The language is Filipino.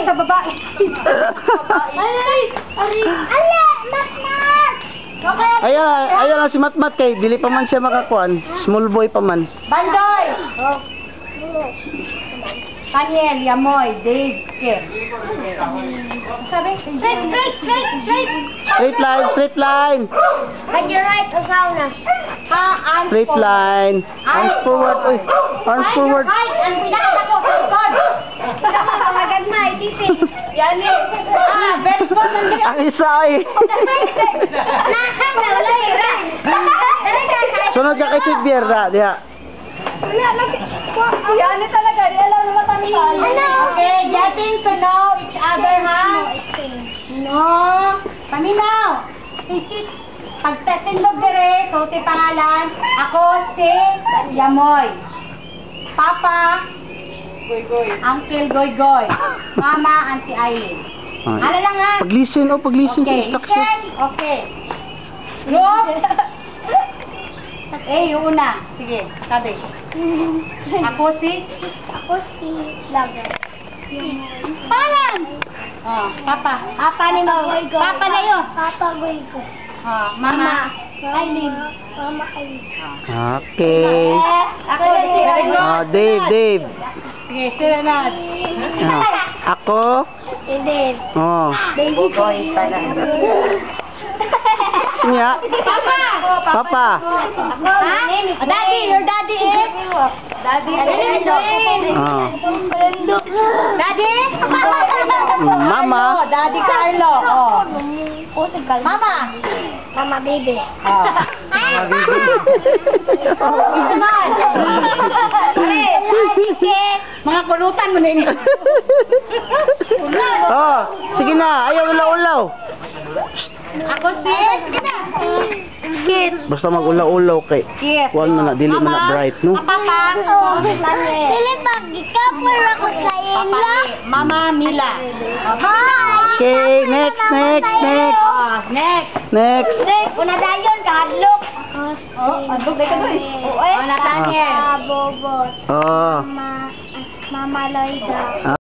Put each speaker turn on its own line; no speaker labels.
sa babae.
Ayan lang si Matmat kay dili pa man siya makakuan. Small boy pa man.
Bandoy! Daniel, Yamoy, Dave, Kim. Sabi?
Straight line.
Like your right, Osauna. Arms
Straight
forward.
line. Arms forward. Uy, arms forward.
Right, ang pinakita ko, very good. Magag na, itisip. Yan eh. Very good.
Ang isa ay.
Nakang na, wala eh, right.
Sunod ka kay Sigbier na, diha.
Yan eh talaga, yan lang naman tanihan. Okay, getting to know each other, ha? No. Paminaw. Pagtatindog dire, suti pangalan. Ako si Yamoy. Papa, Uncle Goy-Goy. Mama, Auntie Aileen. Ano lang ha?
Pag-listen sa
Okay,
instruction.
listen. Okay. Group. Yung una. Sige, sabi. Ako si Laga. Palang! Oh, Papa. Papa ni mo. Papa na yun.
Papa Goy-Goy.
Oh, Mama. Aileen.
Mama Aileen.
Okay.
Ako si
Dave.
Sige, sunod.
Ako.
Hindi.
Oh.
Baby boy pala.
Nya.
Papa. Ha? Daddy, your daddy is? Daddy is Dwayne.
Oh.
Daddy?
Mama.
Daddy Carlo. Oh. Mama.
Mama baby.
Oh. Isa man. Mga kulutan mo na ini.
Oh, sige na. Ayaw ulaw-ulaw.
Ako si?
Kid.
Basta mag-ulaw-ulaw kay.
Yes.
Kuan man na dili man na bright, no?
Papa.
Dili pag ikapur ako sa ila.
Mama Mila.
Hi.
Okay, next.
Oh, next.
Next.
Una dayon kahadlok. Adlok dai ka doy. Oh, Nathaniel.
Bobot.
Oh.
Mama Loida.